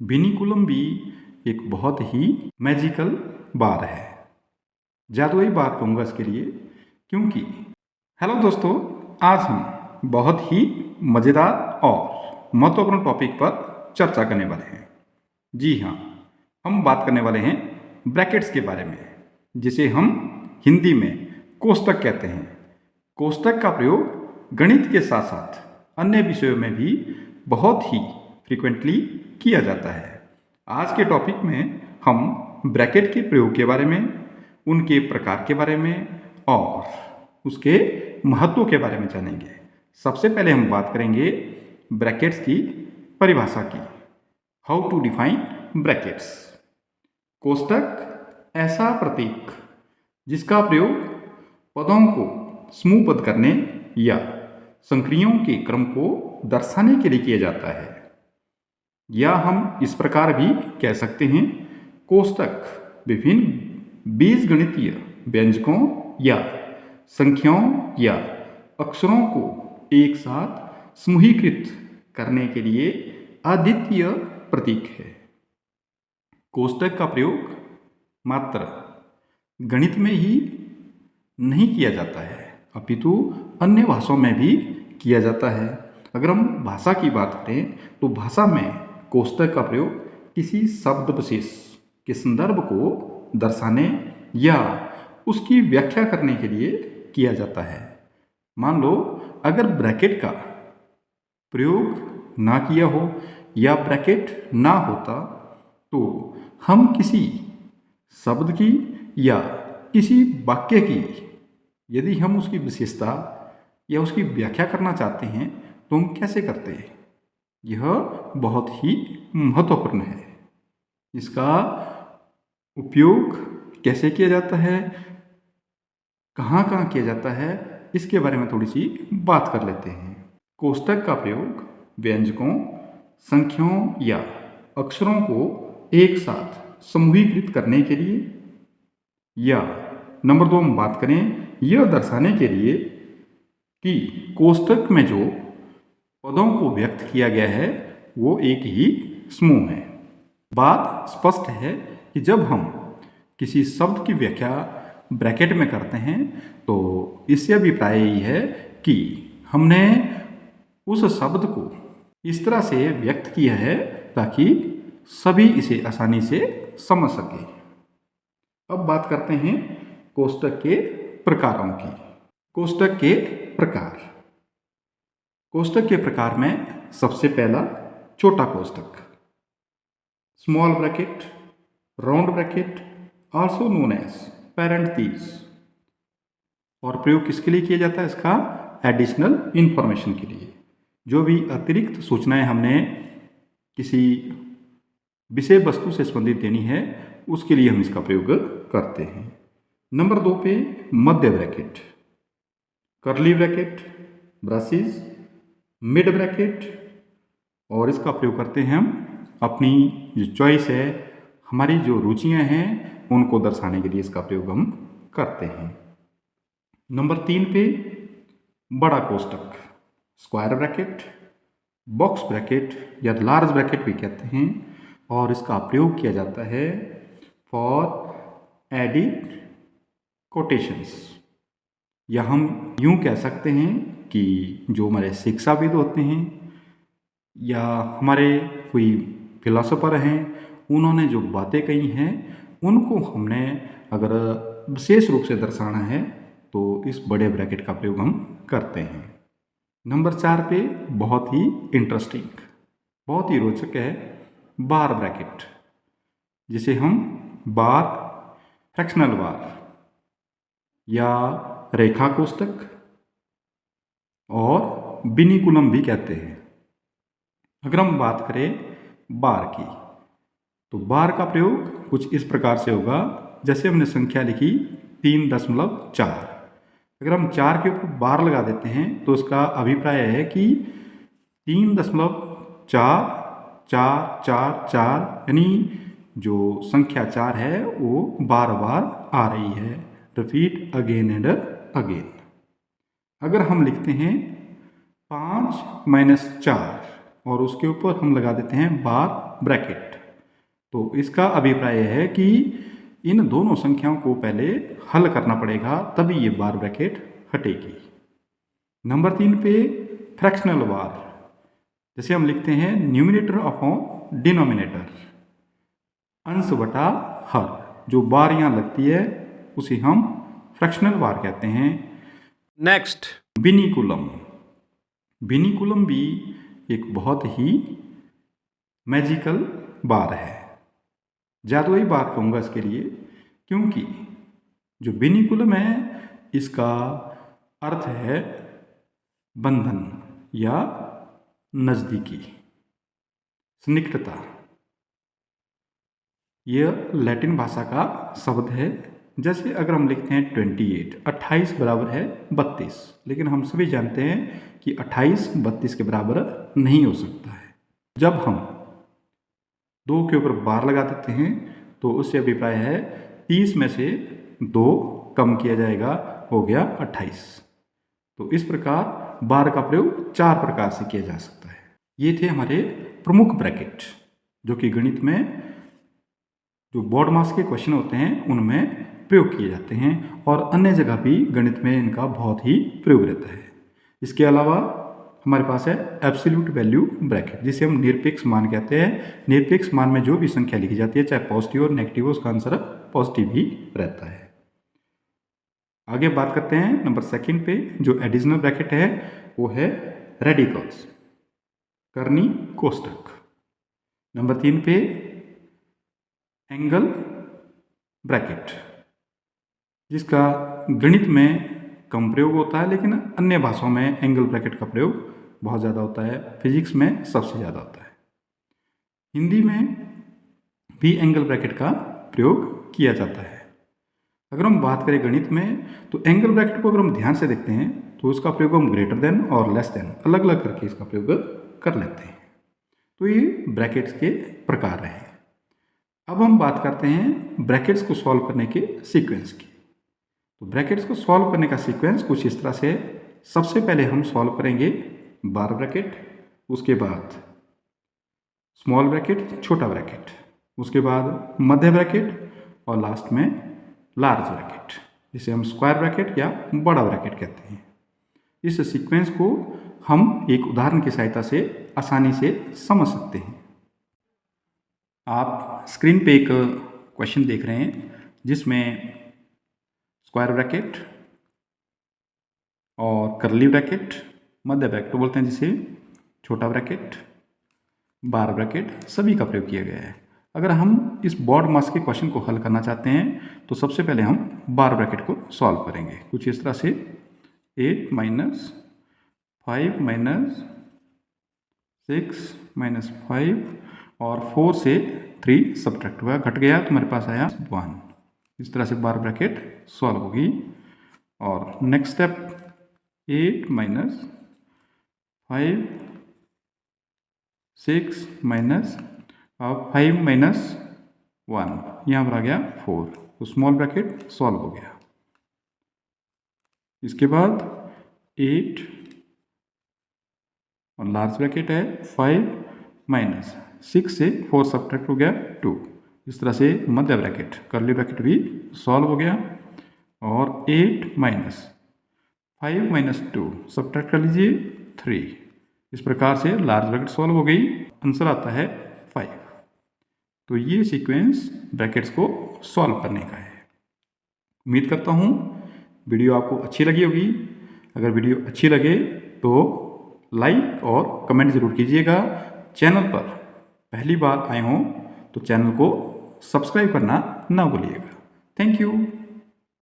विनिकुलम भी एक बहुत ही मैजिकल बार है, जादुई बार कहूँगा इसके लिए, क्योंकि हेलो दोस्तों, आज हम बहुत ही मज़ेदार और महत्वपूर्ण टॉपिक पर चर्चा करने वाले हैं। जी हाँ, हम बात करने वाले हैं ब्रैकेट्स के बारे में, जिसे हम हिंदी में कोष्टक कहते हैं। कोष्टक का प्रयोग गणित के साथ साथ अन्य विषयों में भी बहुत ही फ्रिक्वेंटली किया जाता है। आज के टॉपिक में हम ब्रैकेट के प्रयोग के बारे में, उनके प्रकार के बारे में और उसके महत्व के बारे में जानेंगे। सबसे पहले हम बात करेंगे ब्रैकेट्स की परिभाषा की। How to define brackets. कोष्टक ऐसा प्रतीक जिसका प्रयोग पदों को समूहबद्ध करने या संक्रियाओं के क्रम को दर्शाने के लिए किया जाता है, या हम इस प्रकार भी कह सकते हैं, कोष्टक विभिन्न बीजगणितीय व्यंजकों या संख्याओं या अक्षरों को एक साथ समूहीकृत करने के लिए अद्वितीय प्रतीक है। कोष्टक का प्रयोग मात्र गणित में ही नहीं किया जाता है, अपितु अन्य भाषाओं में भी किया जाता है। अगर हम भाषा की बात करें तो भाषा में कोष्टक का प्रयोग किसी शब्द विशेष के संदर्भ को दर्शाने या उसकी व्याख्या करने के लिए किया जाता है। मान लो अगर ब्रैकेट का प्रयोग ना किया हो या ब्रैकेट ना होता तो हम किसी शब्द की या किसी वाक्य की यदि हम उसकी विशेषता या उसकी व्याख्या करना चाहते हैं तो हम कैसे करते हैं? यह बहुत ही महत्वपूर्ण है। इसका उपयोग कैसे किया जाता है, कहाँ कहाँ किया जाता है, इसके बारे में थोड़ी सी बात कर लेते हैं। कोष्टक का प्रयोग व्यंजकों, संख्याओं या अक्षरों को एक साथ समूहीकृत करने के लिए, या नंबर 2 हम बात करें यह दर्शाने के लिए कि कोष्टक में जो पदों को व्यक्त किया गया है वो एक ही समूह है। बात स्पष्ट है कि जब हम किसी शब्द की व्याख्या ब्रैकेट में करते हैं तो इससे अभिप्राय यही है कि हमने उस शब्द को इस तरह से व्यक्त किया है ताकि सभी इसे आसानी से समझ सकें। अब बात करते हैं कोष्टक के प्रकारों की। कोष्टक के प्रकार। कोष्टक के प्रकार में सबसे पहला छोटा कोष्टक, small bracket, round bracket, also known as parenthesis, और प्रयोग किसके लिए किया जाता है इसका? एडिशनल इंफॉर्मेशन के लिए। जो भी अतिरिक्त सूचनाएं हमने किसी विषय वस्तु से संबंधित देनी है उसके लिए हम इसका प्रयोग करते हैं। नंबर 2 पे मध्य bracket, curly bracket, braces, mid bracket, और इसका प्रयोग करते हैं हम अपनी जो चॉइस है, हमारी जो रुचियां हैं उनको दर्शाने के लिए इसका प्रयोग हम करते हैं। नंबर 3 पे बड़ा कोष्टक, स्क्वायर ब्रैकेट, बॉक्स ब्रैकेट या लार्ज ब्रैकेट भी कहते हैं, और इसका प्रयोग किया जाता है फॉर एडिड कोटेशंस, या हम यूं कह सकते हैं कि जो हमारे शिक्षाविद होते हैं या हमारे कोई फिलोसोफर हैं, उन्होंने जो बातें कही हैं उनको हमने अगर विशेष रूप से दर्शाना है तो इस बड़े ब्रैकेट का प्रयोग हम करते हैं। नंबर 4 पे बहुत ही इंटरेस्टिंग, बहुत ही रोचक है बार ब्रैकेट, जिसे हम बार, फ्रैक्शनल बार या रेखा कोष्टक और विनिकुलम भी कहते हैं। अगर हम बात करें बार की तो बार का प्रयोग कुछ इस प्रकार से होगा, जैसे हमने संख्या लिखी 3.4, अगर हम 4 के ऊपर बार लगा देते हैं तो उसका अभिप्राय है कि 3.44444, यानी जो संख्या 4 है वो बार बार आ रही है, रिपीट अगेन एंड अगेन। अगर हम लिखते हैं 5 - 4 और उसके ऊपर हम लगा देते हैं बार ब्रैकेट। तो इसका अभिप्राय है कि इन दोनों संख्याओं को पहले हल करना पड़ेगा, तभी ये बार ब्रैकेट हटेगी। नंबर 3 पे फ्रैक्शनल बार, जैसे हम लिखते हैं न्यूमिनेटर अपॉन डिनोमिनेटर, अंश बटा हर। जो बार यहाँ लगती है उसे हम फ्रैक्शनल बार कहते हैं। नेक्स्ट, विनिकुलम। विनिकुलम भी एक बहुत ही मैजिकल बार है, जादुई बार कहूँगा इसके लिए, क्योंकि जो विनिकुलम है इसका अर्थ है बंधन या नज़दीकी, सन्निकटता। यह लैटिन भाषा का शब्द है। जैसे अगर हम लिखते हैं 28, 28 बराबर है 32, लेकिन हम सभी जानते हैं कि 28 32 के बराबर नहीं हो सकता है। जब हम 2 के ऊपर बार लगा देते हैं तो उससे अभिप्राय है 30 में से 2 कम किया जाएगा, हो गया 28। तो इस प्रकार बार का प्रयोग 4 प्रकार से किया जा सकता है। ये थे हमारे प्रमुख ब्रैकेट, जो कि गणित में जो बोर्ड मास के क्वेश्चन होते हैं उनमें प्रयोग किए जाते हैं, और अन्य जगह भी गणित में इनका बहुत ही प्रयोग रहता है। इसके अलावा हमारे पास है एब्सोल्यूट वैल्यू ब्रैकेट, जिसे हम निरपेक्ष मान कहते हैं। निरपेक्ष मान में जो भी संख्या लिखी जाती है, चाहे पॉजिटिव और नेगेटिव हो, उसका आंसर पॉजिटिव ही रहता है। आगे बात करते हैं नंबर 2 पे, जो एडिशनल ब्रैकेट है वो है रेडिकल्स, कर्नी कोष्ठक। नंबर 3 पे एंगल ब्रैकेट, जिसका गणित में कम प्रयोग होता है, लेकिन अन्य भाषाओं में एंगल ब्रैकेट का प्रयोग बहुत ज़्यादा होता है। फिजिक्स में सबसे ज़्यादा होता है। हिंदी में भी एंगल ब्रैकेट का प्रयोग किया जाता है। अगर हम बात करें गणित में, तो एंगल ब्रैकेट को अगर हम ध्यान से देखते हैं तो उसका प्रयोग हम ग्रेटर देन और लेस देन अलग अलग करके इसका प्रयोग कर लेते हैं। तो ये ब्रैकेट्स के प्रकार हैं। अब हम बात करते हैं ब्रैकेट्स को सॉल्व करने के सीक्वेंस की। तो ब्रैकेट्स को सॉल्व करने का सीक्वेंस कुछ इस तरह से, सबसे पहले हम सॉल्व करेंगे बार ब्रैकेट, उसके बाद स्मॉल ब्रैकेट, छोटा ब्रैकेट, उसके बाद मध्य ब्रैकेट, और लास्ट में लार्ज ब्रैकेट, जिसे हम स्क्वायर ब्रैकेट या बड़ा ब्रैकेट कहते हैं। इस सीक्वेंस को हम एक उदाहरण की सहायता से आसानी से समझ सकते हैं। आप स्क्रीन पे एक क्वेश्चन देख रहे हैं जिसमें स्क्वायर ब्रैकेट और कर्ली ब्रैकेट, मध्य ब्रैकेट बोलते हैं जिसे, छोटा ब्रैकेट, बार ब्रैकेट, सभी का प्रयोग किया गया है। अगर हम इस बोर्ड मास के क्वेश्चन को हल करना चाहते हैं तो सबसे पहले हम बार ब्रैकेट को सॉल्व करेंगे कुछ इस तरह से। 8 माइनस 5 माइनस 6 माइनस 5 और 4 से 3 सब्ट्रैक्ट हुआ, घट गया तो हमारे पास आया 1। इस तरह से बार ब्रैकेट सॉल्व होगी। और next step 8 minus 5 6 minus 5 minus 1, यहाँ पर आ गया 4, तो स्मॉल ब्रैकेट सॉल्व हो गया। इसके बाद 8 और लार्ज ब्रैकेट है 5 माइनस 6 से 4 सब्ट्रैक्ट हो गया 2। इस तरह से मध्य ब्रैकेट, कर्ली ब्रैकेट भी सॉल्व हो गया। और 8 माइनस 5 माइनस 2 सब्ट्रैक्ट कर लीजिए 3। इस प्रकार से लार्ज ब्रैकेट सॉल्व हो गई, आंसर आता है 5। तो ये सीक्वेंस ब्रैकेट्स को सॉल्व करने का है। उम्मीद करता हूँ वीडियो आपको अच्छी लगी होगी। अगर वीडियो अच्छी लगे तो लाइक और कमेंट ज़रूर कीजिएगा। चैनल पर पहली बार आए हों तो चैनल को सब्सक्राइब करना ना भूलिएगा। Thank you.